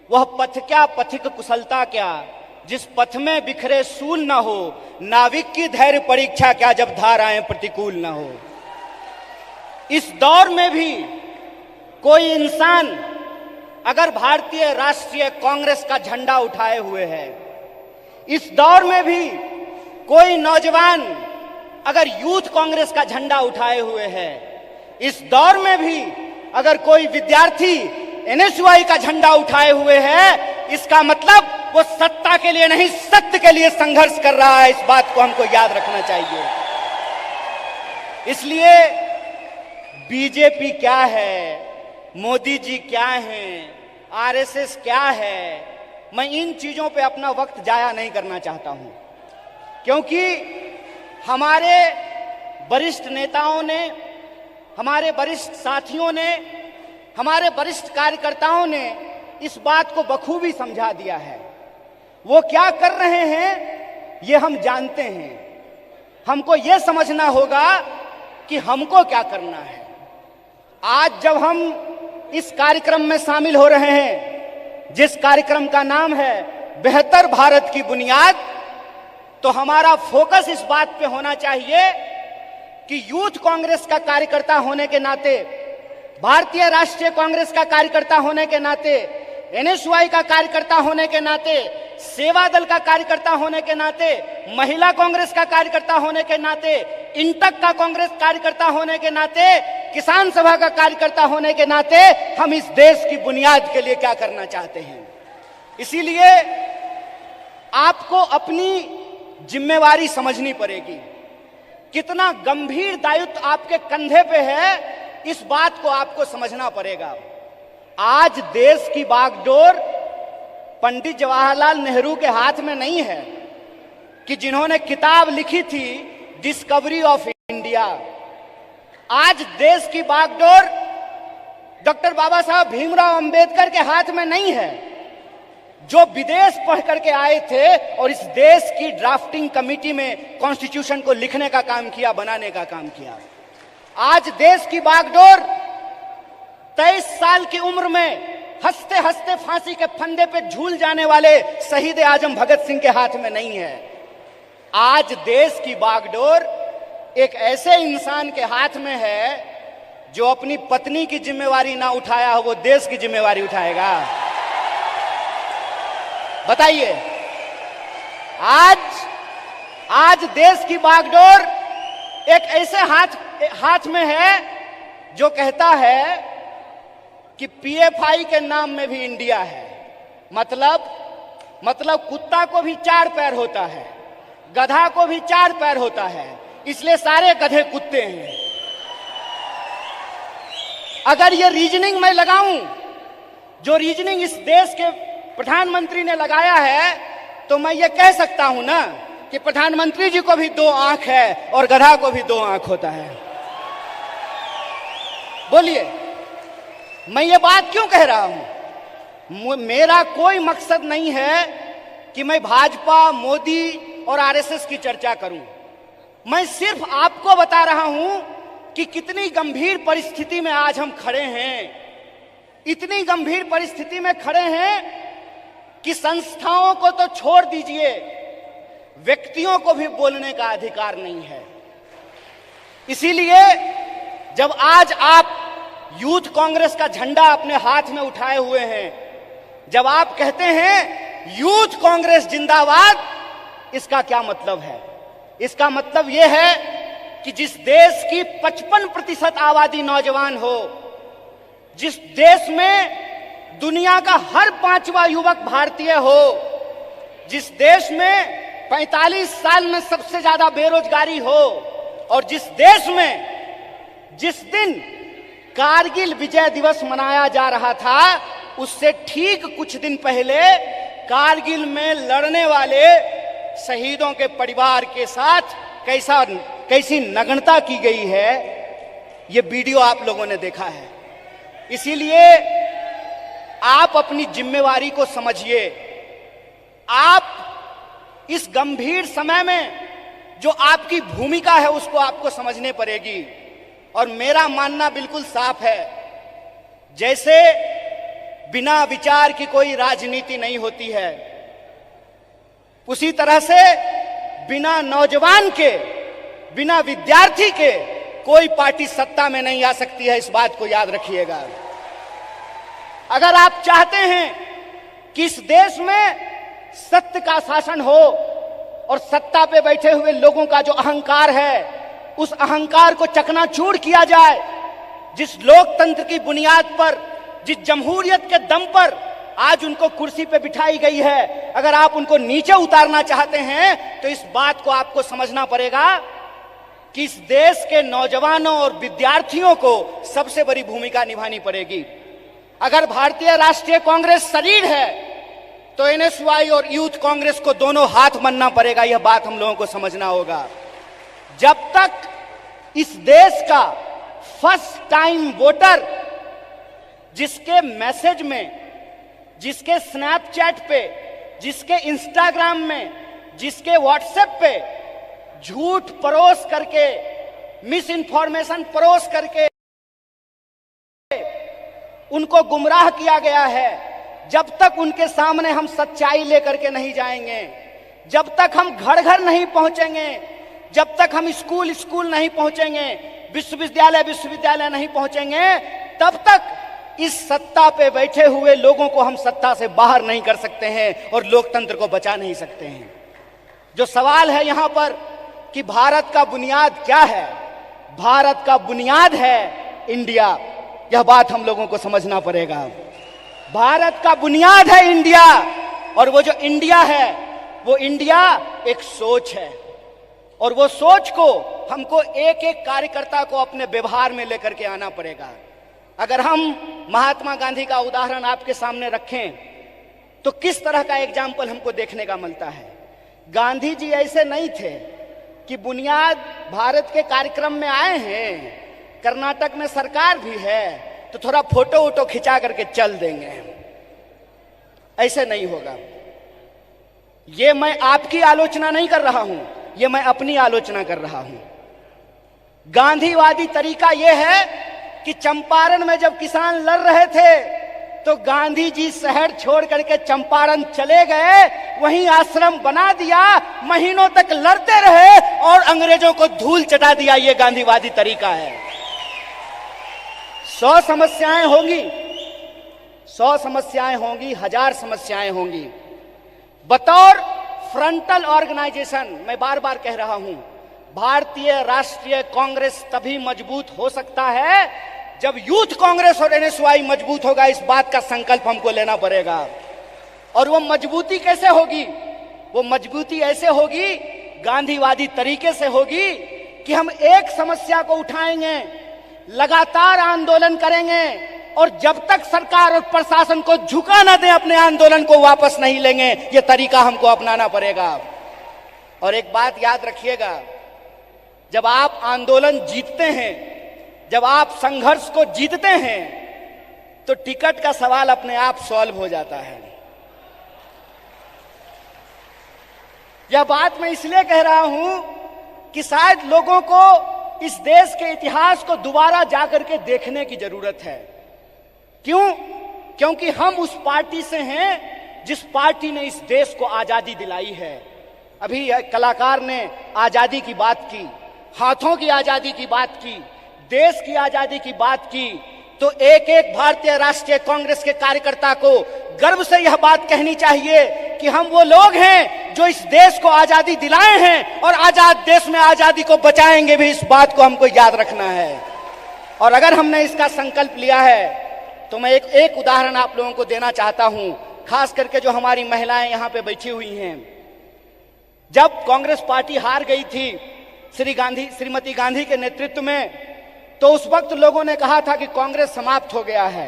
वह पथ क्या पथिक कुशलता क्या, जिस पथ में बिखरे सूल न हो, नाविक की धैर्य परीक्षा क्या जब धाराएं प्रतिकूल न हो। इस दौर में भी कोई इंसान अगर भारतीय राष्ट्रीय कांग्रेस का झंडा उठाए हुए है, इस दौर में भी कोई नौजवान अगर यूथ कांग्रेस का झंडा उठाए हुए है, इस दौर में भी अगर कोई विद्यार्थी एनएसयूआई का झंडा उठाए हुए है, इसका मतलब वो सत्ता के लिए नहीं, सत्य के लिए संघर्ष कर रहा है। इस बात को हमको याद रखना चाहिए। इसलिए बीजेपी क्या है, मोदी जी क्या हैं, आरएसएस क्या है, मैं इन चीजों पे अपना वक्त जाया नहीं करना चाहता हूं, क्योंकि हमारे वरिष्ठ नेताओं ने, हमारे वरिष्ठ साथियों ने, हमारे वरिष्ठ कार्यकर्ताओं ने इस बात को बखूबी समझा दिया है। वो क्या कर रहे हैं ये हम जानते हैं। हमको ये समझना होगा कि हमको क्या करना है। आज जब हम इस कार्यक्रम में शामिल हो रहे हैं, जिस कार्यक्रम का नाम है बेहतर भारत की बुनियाद, तो हमारा फोकस इस बात पे होना चाहिए कि यूथ कांग्रेस का कार्यकर्ता होने के नाते, भारतीय राष्ट्रीय कांग्रेस का कार्यकर्ता होने के नाते, एनएसयूआई का कार्यकर्ता होने के नाते, सेवा दल का कार्यकर्ता होने के नाते, महिला कांग्रेस का कार्यकर्ता होने के नाते, इंटक का कांग्रेस कार्यकर्ता होने के नाते, किसान सभा का कार्यकर्ता होने के नाते हम इस देश की बुनियाद के लिए क्या करना चाहते हैं। इसीलिए आपको अपनी जिम्मेवारी समझनी पड़ेगी। कितना गंभीर दायित्व आपके कंधे पे है, इस बात को आपको समझना पड़ेगा। आज देश की बागडोर पंडित जवाहरलाल नेहरू के हाथ में नहीं है कि जिन्होंने किताब लिखी थी डिस्कवरी ऑफ इंडिया। आज देश की बागडोर डॉक्टर बाबा साहब भीमराव अंबेडकर के हाथ में नहीं है, जो विदेश पढ़ करके आए थे और इस देश की ड्राफ्टिंग कमेटी में कॉन्स्टिट्यूशन को लिखने का काम किया, बनाने का काम किया। आज देश की बागडोर 23 साल की उम्र में हंसते हंसते फांसी के फंदे पे झूल जाने वाले शहीद आजम भगत सिंह के हाथ में नहीं है। आज देश की बागडोर एक ऐसे इंसान के हाथ में है जो अपनी पत्नी की जिम्मेवारी ना उठाया हो, वो देश की जिम्मेवारी उठाएगा। बताइए, आज देश की बागडोर एक ऐसे हाथ में है जो कहता है कि पीएफआई के नाम में भी इंडिया है। मतलब कुत्ता को भी 4 पैर होता है, गधा को भी 4 पैर होता है, इसलिए सारे गधे कुत्ते हैं। अगर ये रीजनिंग मैं लगाऊं, जो रीजनिंग इस देश के प्रधानमंत्री ने लगाया है, तो मैं ये कह सकता हूं ना कि प्रधानमंत्री जी को भी 2 आंख है और गधा को भी 2 आंख होता है। बोलिए, मैं ये बात क्यों कह रहा हूं? मेरा कोई मकसद नहीं है कि मैं भाजपा, मोदी और आरएसएस की चर्चा करूं। मैं सिर्फ आपको बता रहा हूं कि कितनी गंभीर परिस्थिति में आज हम खड़े हैं। इतनी गंभीर परिस्थिति में खड़े हैं कि संस्थाओं को तो छोड़ दीजिए, व्यक्तियों को भी बोलने का अधिकार नहीं है। इसीलिए जब आज आप यूथ कांग्रेस का झंडा अपने हाथ में उठाए हुए हैं, जब आप कहते हैं यूथ कांग्रेस जिंदाबाद, इसका क्या मतलब है? इसका मतलब यह है कि जिस देश की 55% आबादी नौजवान हो, जिस देश में दुनिया का हर 5वां युवक भारतीय हो, जिस देश में 45 साल में सबसे ज्यादा बेरोजगारी हो, और जिस देश में जिस दिन कारगिल विजय दिवस मनाया जा रहा था, उससे ठीक कुछ दिन पहले कारगिल में लड़ने वाले शहीदों के परिवार के साथ कैसी नग्नता की गई है, ये वीडियो आप लोगों ने देखा है। इसीलिए आप अपनी जिम्मेवारी को समझिए। आप इस गंभीर समय में जो आपकी भूमिका है उसको आपको समझने पड़ेगी। और मेरा मानना बिल्कुल साफ है, जैसे बिना विचार की कोई राजनीति नहीं होती है। उसी तरह से बिना नौजवान के, बिना विद्यार्थी के कोई पार्टी सत्ता में नहीं आ सकती है। इस बात को याद रखिएगा। अगर आप चाहते हैं कि इस देश में सत्य का शासन हो और सत्ता पे बैठे हुए लोगों का जो अहंकार है, उस अहंकार को चकनाचूर किया जाए, जिस लोकतंत्र की बुनियाद पर, जिस जमहूरियत के दम पर आज उनको कुर्सी पे बिठाई गई है, अगर आप उनको नीचे उतारना चाहते हैं तो इस बात को आपको समझना पड़ेगा कि इस देश के नौजवानों और विद्यार्थियों को सबसे बड़ी भूमिका निभानी पड़ेगी। अगर भारतीय राष्ट्रीय कांग्रेस शरीर है तो एनएसयूआई और यूथ कांग्रेस को दोनों हाथ मलना पड़ेगा। यह बात हम लोगों को समझना होगा। जब तक इस देश का फर्स्ट टाइम वोटर, जिसके मैसेज में, जिसके स्नैपचैट पे, जिसके इंस्टाग्राम में, जिसके व्हाट्सएप पे झूठ परोस करके, मिस इन्फॉर्मेशन परोस करके उनको गुमराह किया गया है, जब तक उनके सामने हम सच्चाई लेकर के नहीं जाएंगे, जब तक हम घर घर नहीं पहुंचेंगे, जब तक हम स्कूल स्कूल नहीं पहुंचेंगे, विश्वविद्यालय विश्वविद्यालय नहीं पहुंचेंगे, तब तक इस सत्ता पे बैठे हुए लोगों को हम सत्ता से बाहर नहीं कर सकते हैं और लोकतंत्र को बचा नहीं सकते हैं। जो सवाल है यहां पर कि भारत का बुनियाद क्या है, भारत का बुनियाद है इंडिया। यह बात हम लोगों को समझना पड़ेगा। भारत का बुनियाद है इंडिया, और वो जो इंडिया है, वो इंडिया एक सोच है, और वो सोच को हमको एक एक कार्यकर्ता को अपने व्यवहार में लेकर के आना पड़ेगा। अगर हम महात्मा गांधी का उदाहरण आपके सामने रखें तो किस तरह का एग्जाम्पल हमको देखने का मिलता है। गांधी जी ऐसे नहीं थे कि बुनियाद भारत के कार्यक्रम में आए हैं, कर्नाटक में सरकार भी है तो थोड़ा फोटो वोटो खिंचा करके चल देंगे। ऐसे नहीं होगा। ये मैं आपकी आलोचना नहीं कर रहा हूं, ये मैं अपनी आलोचना कर रहा हूं। गांधीवादी तरीका यह है कि चंपारण में जब किसान लड़ रहे थे तो गांधी जी शहर छोड़ करके चंपारण चले गए, वहीं आश्रम बना दिया, महीनों तक लड़ते रहे और अंग्रेजों को धूल चटा दिया। ये गांधीवादी तरीका है। 100 समस्याएं होंगी, 100 समस्याएं होंगी, 1000 समस्याएं होंगी। बतौर फ्रंटल ऑर्गेनाइजेशन मैं बार बार कह रहा हूं, भारतीय राष्ट्रीय कांग्रेस तभी मजबूत हो सकता है जब यूथ कांग्रेस और एनएसयूआई मजबूत होगा। इस बात का संकल्प हमको लेना पड़ेगा। और वो मजबूती कैसे होगी? वो मजबूती ऐसे होगी, गांधीवादी तरीके से होगी कि हम एक समस्या को उठाएंगे, लगातार आंदोलन करेंगे, और जब तक सरकार और प्रशासन को झुका न दें, अपने आंदोलन को वापस नहीं लेंगे। ये तरीका हमको अपनाना पड़ेगा। और एक बात याद रखिएगा, जब आप आंदोलन जीतते हैं, जब आप संघर्ष को जीतते हैं, तो टिकट का सवाल अपने आप सॉल्व हो जाता है। यह बात मैं इसलिए कह रहा हूं कि शायद लोगों को इस देश के इतिहास को दोबारा जाकर के देखने की जरूरत है। क्यों? क्योंकि हम उस पार्टी से हैं जिस पार्टी ने इस देश को आजादी दिलाई है। अभी कलाकार ने आजादी की बात की, हाथों की आजादी की बात की, देश की आजादी की बात की, तो एक एक भारतीय राष्ट्रीय कांग्रेस के कार्यकर्ता को गर्व से यह बात कहनी चाहिए कि हम वो लोग हैं जो इस देश को आजादी दिलाए हैं और आजाद देश में आजादी को बचाएंगे भी। इस बात को हमको याद रखना है। और अगर हमने इसका संकल्प लिया है तो मैं एक उदाहरण आप लोगों को देना चाहता हूं, खास करके जो हमारी महिलाएं यहां पे बैठी हुई हैं। जब कांग्रेस पार्टी हार गई थी श्रीमती गांधी के नेतृत्व में, तो उस वक्त लोगों ने कहा था कि कांग्रेस समाप्त हो गया है।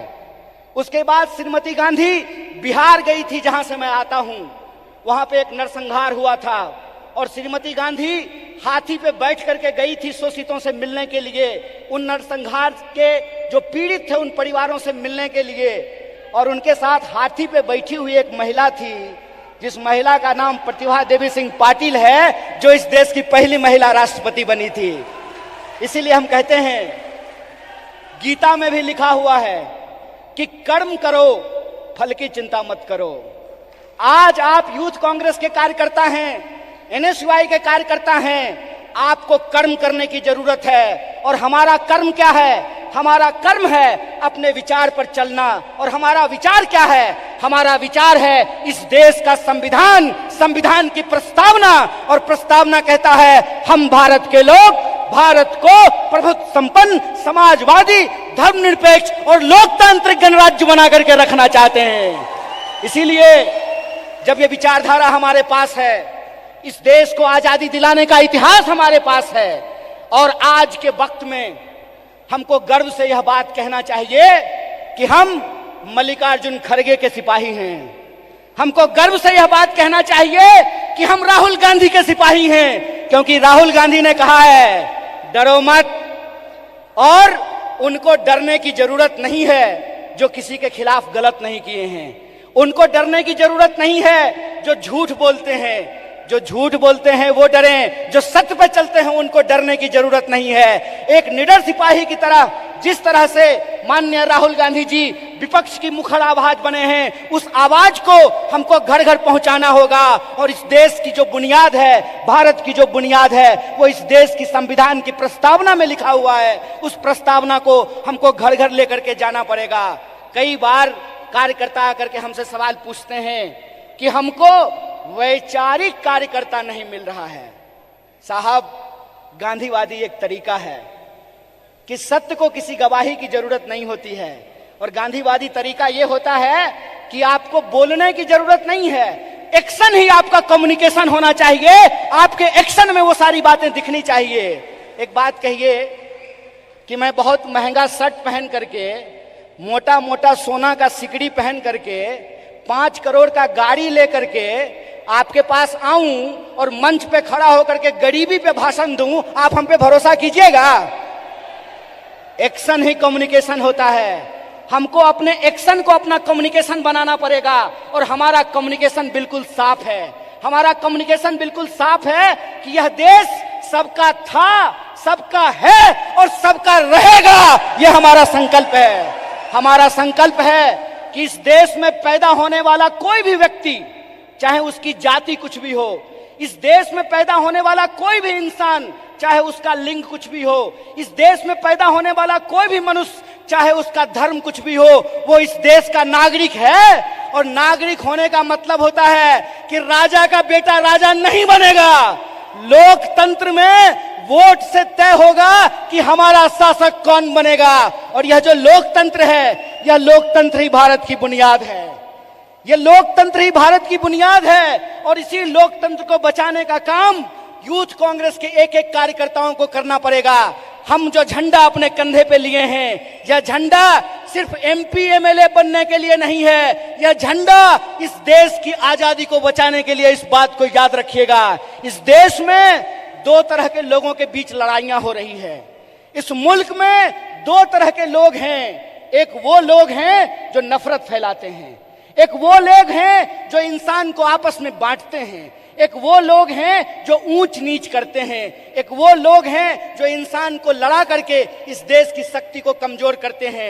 उसके बाद श्रीमती गांधी बिहार गई थी, जहां से मैं आता हूं। वहां पे एक नरसंहार हुआ था और श्रीमती गांधी हाथी पे बैठ करके गई थी शोषितों से मिलने के लिए, उन नरसंहार के जो पीड़ित थे उन परिवारों से मिलने के लिए। और उनके साथ हाथी पे बैठी हुई एक महिला थी, जिस महिला का नाम प्रतिभा देवी सिंह पाटिल है, जो इस देश की पहली महिला राष्ट्रपति बनी थी। इसीलिए हम कहते हैं, गीता में भी लिखा हुआ है कि कर्म करो फल की चिंता मत करो। आज आप यूथ कांग्रेस के कार्यकर्ता हैं, एनएसयूआई के कार्यकर्ता हैं, आपको कर्म करने की जरूरत है। और हमारा कर्म क्या है? हमारा कर्म है अपने विचार पर चलना। और हमारा विचार क्या है? हमारा विचार है इस देश का संविधान, संविधान की प्रस्तावना। और प्रस्तावना कहता है हम भारत के लोग भारत को प्रभुत्व संपन्न, समाजवादी, धर्मनिरपेक्ष और लोकतांत्रिक गणराज्य बना करके रखना चाहते हैं। इसीलिए जब ये विचारधारा हमारे पास है, इस देश को आजादी दिलाने का इतिहास हमारे पास है, और आज के वक्त में हमको गर्व से यह बात कहना चाहिए कि हम मल्लिकार्जुन खड़गे के सिपाही हैं। हमको गर्व से यह बात कहना चाहिए कि हम राहुल गांधी के सिपाही हैं, क्योंकि राहुल गांधी ने कहा है डरो मत। और उनको डरने की जरूरत नहीं है जो किसी के खिलाफ गलत नहीं किए हैं। उनको डरने की जरूरत नहीं है जो झूठ बोलते हैं। जो झूठ बोलते हैं वो डरें, जो सत्य पे चलते हैं उनको डरने की जरूरत नहीं है। एक निडर सिपाही की तरह जिस तरह से माननीय राहुल गांधी जी विपक्ष की मुखर आवाज बने हैं, उस आवाज को हमको घर घर पहुंचाना होगा। और इस देश की जो बुनियाद है, भारत की जो बुनियाद है, वो इस देश की संविधान की प्रस्तावना में लिखा हुआ है। उस प्रस्तावना को हमको घर घर लेकर के जाना पड़ेगा। कई बार कार्यकर्ता आकर के हमसे सवाल पूछते हैं कि हमको वैचारिक कार्यकर्ता नहीं मिल रहा है। साहब, गांधीवादी एक तरीका है कि सत्य को किसी गवाही की जरूरत नहीं होती है। और गांधीवादी तरीका यह होता है कि आपको बोलने की जरूरत नहीं है, एक्शन ही आपका कम्युनिकेशन होना चाहिए। आपके एक्शन में वो सारी बातें दिखनी चाहिए। एक बात कहिए कि मैं बहुत महंगा शर्ट पहन करके, मोटा मोटा सोना का सिकड़ी पहन करके, 5 करोड़ का गाड़ी लेकर के आपके पास आऊं और मंच पे खड़ा होकर के गरीबी पे भाषण दूं, आप हम पे भरोसा कीजिएगा? एक्शन ही कम्युनिकेशन होता है। हमको अपने एक्शन को अपना कम्युनिकेशन बनाना पड़ेगा। और हमारा कम्युनिकेशन बिल्कुल साफ है। हमारा कम्युनिकेशन बिल्कुल साफ है कि यह देश सबका था, सबका है और सबका रहेगा। यह हमारा संकल्प है। हमारा संकल्प है कि इस देश में पैदा होने वाला कोई भी व्यक्ति, चाहे उसकी जाति कुछ भी हो, इस देश में पैदा होने वाला कोई भी इंसान, चाहे उसका लिंग कुछ भी हो, इस देश में पैदा होने वाला कोई भी मनुष्य, चाहे उसका धर्म कुछ भी हो, वो इस देश का नागरिक है। और नागरिक होने का मतलब होता है कि राजा का बेटा राजा नहीं बनेगा। लोकतंत्र में वोट से तय होगा कि हमारा शासक कौन बनेगा। और यह जो लोकतंत्र है, यह लोकतंत्र ही भारत की बुनियाद है। यह लोकतंत्र ही भारत की बुनियाद है। और इसी लोकतंत्र को बचाने का काम यूथ कांग्रेस के एक एक कार्यकर्ताओं को करना पड़ेगा। हम जो झंडा अपने कंधे पे लिए हैं, यह झंडा सिर्फ एमपी एमएलए बनने के लिए नहीं है। यह झंडा इस देश की आजादी को बचाने के लिए। इस बात को याद रखिएगा। इस देश में 2 तरह के लोगों के बीच लड़ाइयां हो रही है। इस मुल्क में 2 तरह के लोग हैं। एक वो लोग हैं जो नफरत फैलाते हैं, एक वो लोग हैं जो इंसान को आपस में बांटते हैं, एक वो लोग हैं जो ऊंच नीच करते हैं, एक वो लोग हैं जो इंसान को लड़ा करके इस देश की शक्ति को कमजोर करते हैं।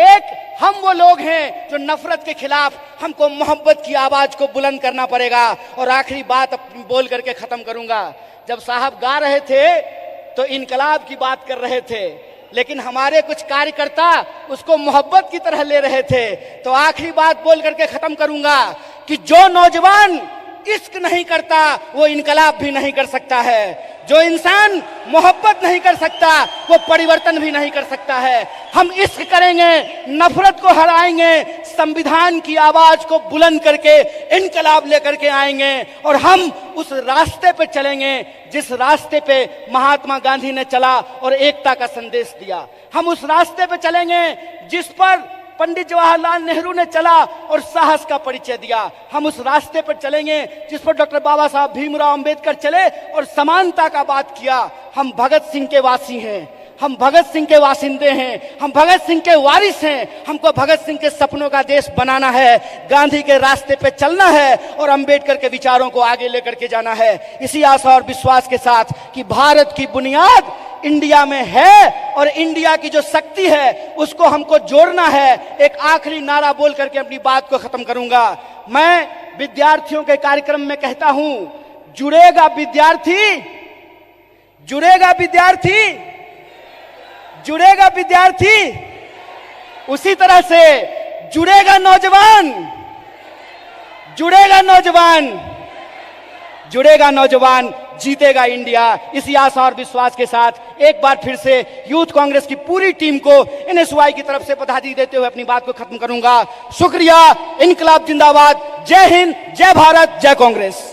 एक हम वो लोग हैं जो नफरत के खिलाफ हमको मोहब्बत की आवाज को बुलंद करना पड़ेगा। और आखिरी बात अपनी बोल करके खत्म करूंगा। जब साहब गा रहे थे तो इनकलाब की बात कर रहे थे, लेकिन हमारे कुछ कार्यकर्ता उसको मोहब्बत की तरह ले रहे थे। तो आखिरी बात बोल करके खत्म करूंगा कि जो नौजवान इश्क नहीं करता वो इनकलाब भी नहीं कर सकता है। जो इंसान मोहब्बत नहीं कर सकता वो परिवर्तन भी नहीं कर सकता है। हम इश्क करेंगे, नफरत को हराएंगे, संविधान की आवाज को बुलंद करके इनकलाब लेकर के आएंगे। और हम उस रास्ते पे चलेंगे जिस रास्ते पे महात्मा गांधी ने चला और एकता का संदेश दिया। हम उस रास्ते पे चलेंगे जिस पर पंडित जवाहरलाल नेहरू ने चला और साहस का परिचय दिया। हम उस रास्ते पर चलेंगे जिस पर डॉक्टर बाबा साहब भीमराव अंबेडकर चले और समानता का बात किया। हम भगत सिंह के वासी हैं, हम भगत सिंह के वासिंदे हैं, हम भगत सिंह के वारिस हैं। हमको भगत सिंह के सपनों का देश बनाना है, गांधी के रास्ते पे चलना है और अंबेडकर के विचारों को आगे लेकर के जाना है। इसी आशा और विश्वास के साथ कि भारत की बुनियाद इंडिया में है और इंडिया की जो शक्ति है उसको हमको जोड़ना है। एक आखिरी नारा बोल करके अपनी बात को खत्म करूंगा। मैं विद्यार्थियों के कार्यक्रम में कहता हूं, जुड़ेगा विद्यार्थी, जुड़ेगा विद्यार्थी, जुड़ेगा विद्यार्थी, उसी तरह से जुड़ेगा नौजवान, जुड़ेगा नौजवान, जुड़ेगा नौजवान, जीतेगा इंडिया। इसी आशा और विश्वास के साथ एक बार फिर से यूथ कांग्रेस की पूरी टीम को NSY की तरफ से बधाई देते हुए अपनी बात को खत्म करूंगा। शुक्रिया। इनकलाब जिंदाबाद। जय हिंद, जय भारत, जय कांग्रेस।